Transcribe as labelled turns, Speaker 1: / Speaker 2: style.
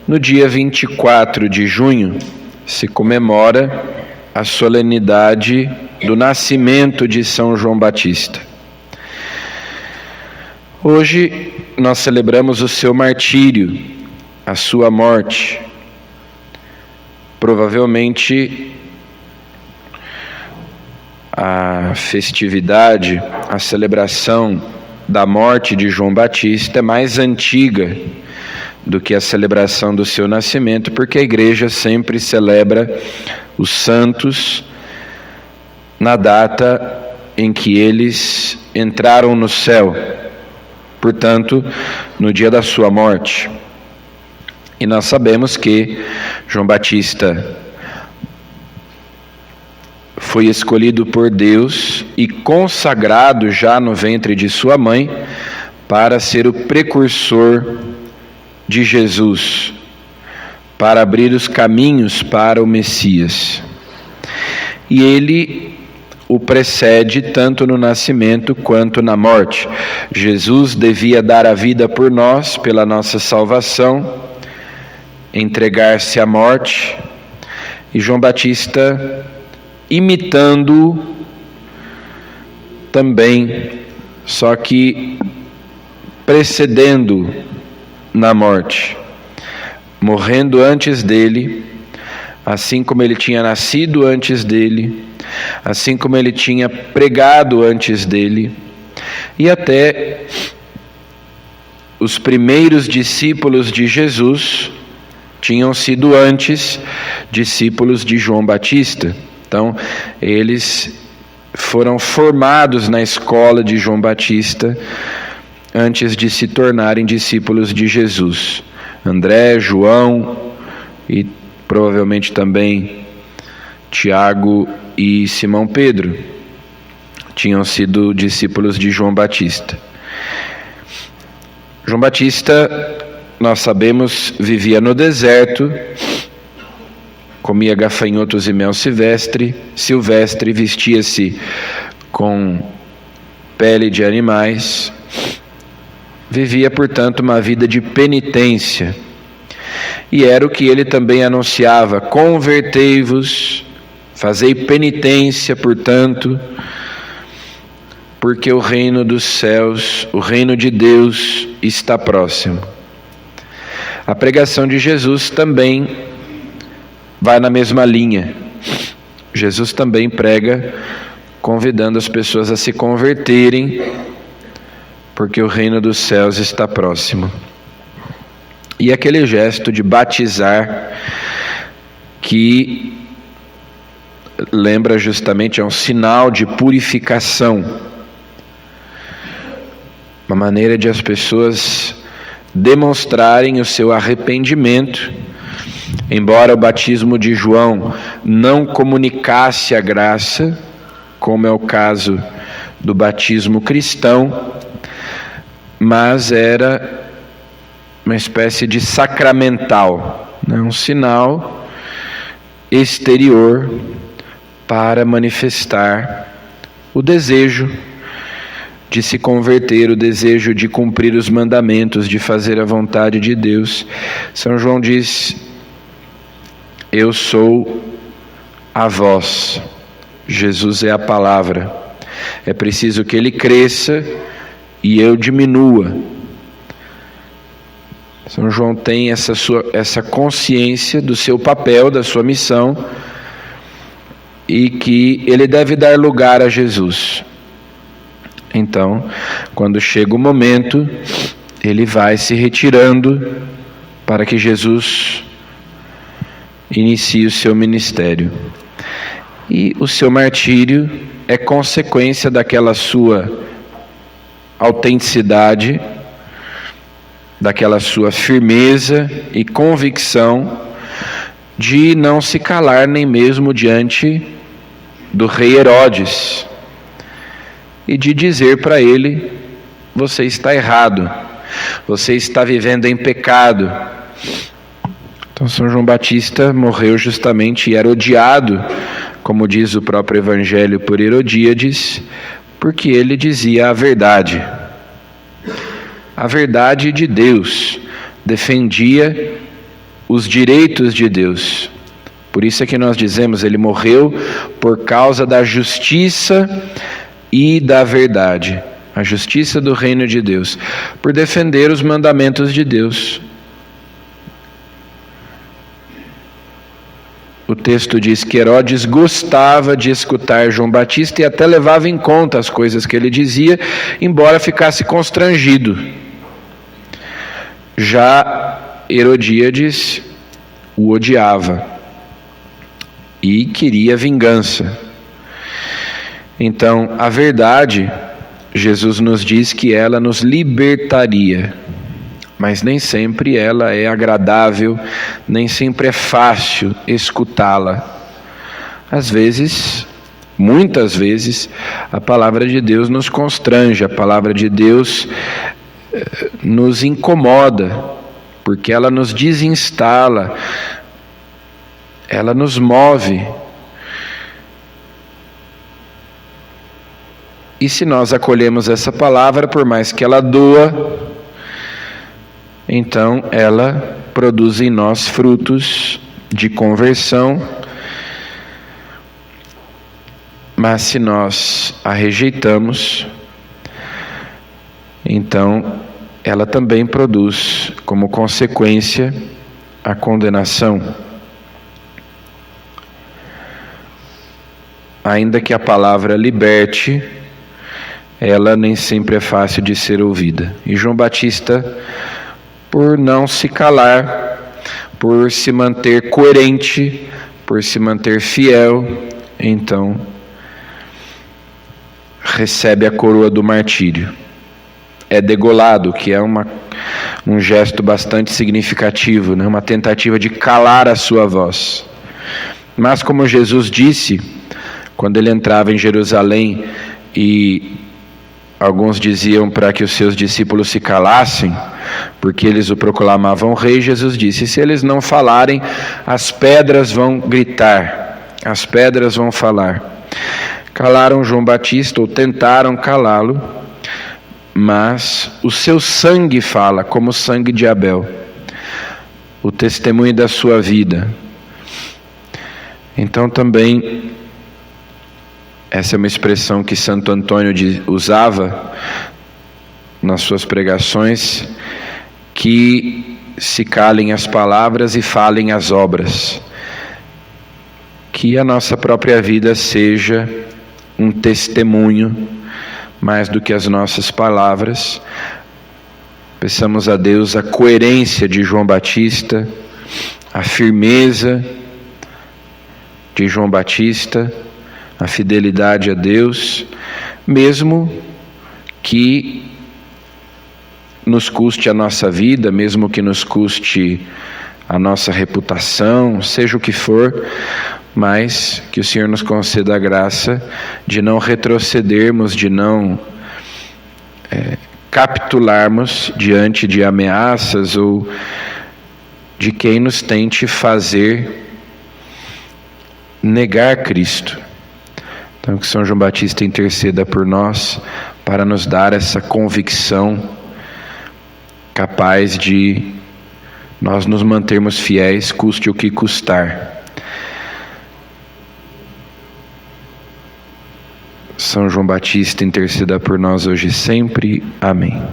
Speaker 1: No dia 24 de junho se comemora a solenidade do nascimento de São João Batista. Hoje nós celebramos o seu martírio, a sua morte. Provavelmente a festividade, a celebração da morte de João Batista é mais antiga do que a celebração do seu nascimento, porque a igreja sempre celebra os santos na data em que eles entraram no céu, portanto, no dia da sua morte. E nós sabemos que João Batista foi escolhido por Deus e consagrado já no ventre de sua mãe para ser o precursor de Jesus, para abrir os caminhos para o Messias. E ele o precede tanto no nascimento quanto na morte. Jesus devia dar a vida por nós, pela nossa salvação, entregar-se à morte, e João Batista, imitando-o também, só que precedendo na morte, morrendo antes dele, assim como ele tinha nascido antes dele, assim como ele tinha pregado antes dele, e até os primeiros discípulos de Jesus tinham sido antes discípulos de João Batista. Então, eles foram formados na escola de João Batista antes de se tornarem discípulos de Jesus. André, João e provavelmente também Tiago e Simão Pedro tinham sido discípulos de João Batista. João Batista, nós sabemos, vivia no deserto, comia gafanhotos e mel silvestre, vestia-se com pele de animais, vivia, portanto, uma vida de penitência. E era o que ele também anunciava: convertei-vos, fazei penitência, portanto, porque o reino dos céus, o reino de Deus está próximo. A pregação de Jesus também vai na mesma linha. Jesus também prega convidando as pessoas a se converterem, porque o reino dos céus está próximo. E aquele gesto de batizar, que lembra justamente, é um sinal de purificação, uma maneira de as pessoas demonstrarem o seu arrependimento. Embora o batismo de João não comunicasse a graça, como é o caso do batismo cristão, mas era uma espécie de sacramental, né? Um sinal exterior para manifestar o desejo de se converter, o desejo de cumprir os mandamentos, de fazer a vontade de Deus. São João diz: eu sou a voz. Jesus é a palavra. É preciso que ele cresça e eu diminua. São João tem essa consciência do seu papel, da sua missão, e que ele deve dar lugar a Jesus. Então, quando chega o momento, ele vai se retirando para que Jesus inicie o seu ministério. E o seu martírio é consequência daquela sua autenticidade, daquela sua firmeza e convicção de não se calar nem mesmo diante do rei Herodes e de dizer para ele: você está errado, você está vivendo em pecado. Então São João Batista morreu justamente e era odiado, como diz o próprio Evangelho, por Herodíades, porque ele dizia a verdade de Deus, defendia os direitos de Deus. Por isso é que nós dizemos, ele morreu por causa da justiça e da verdade. A justiça do reino de Deus, por defender os mandamentos de Deus. O texto diz que Herodes gostava de escutar João Batista e até levava em conta as coisas que ele dizia, embora ficasse constrangido. Já Herodíades o odiava e queria vingança. Então, a verdade, Jesus nos diz que ela nos libertaria, mas nem sempre ela é agradável, nem sempre é fácil escutá-la. Às vezes, muitas vezes, a palavra de Deus nos constrange, a palavra de Deus nos incomoda, porque ela nos desinstala, ela nos move. E se nós acolhemos essa palavra, por mais que ela doa, então ela produz em nós frutos de conversão. Mas se nós a rejeitamos, então ela também produz como consequência a condenação. Ainda que a palavra liberte, ela nem sempre é fácil de ser ouvida. E João Batista, por não se calar, por se manter coerente, por se manter fiel, então recebe a coroa do martírio. É degolado, que é um gesto bastante significativo, né? Uma tentativa de calar a sua voz. Mas como Jesus disse, quando ele entrava em Jerusalém e alguns diziam para que os seus discípulos se calassem, porque eles o proclamavam rei, Jesus disse: se eles não falarem, as pedras vão gritar, as pedras vão falar. Calaram João Batista, ou tentaram calá-lo, mas o seu sangue fala, como o sangue de Abel, o testemunho da sua vida. Então também, essa é uma expressão que Santo Antônio usava nas suas pregações, que se calem as palavras e falem as obras. Que a nossa própria vida seja um testemunho, mais do que as nossas palavras. Peçamos a Deus a coerência de João Batista, a firmeza de João Batista, a fidelidade a Deus, mesmo que nos custe a nossa vida, mesmo que nos custe a nossa reputação, seja o que for, mas que o Senhor nos conceda a graça de não retrocedermos, de não capitularmos diante de ameaças ou de quem nos tente fazer negar Cristo. Então que São João Batista interceda por nós para nos dar essa convicção capaz de nós nos mantermos fiéis, custe o que custar. São João Batista interceda por nós hoje e sempre. Amém.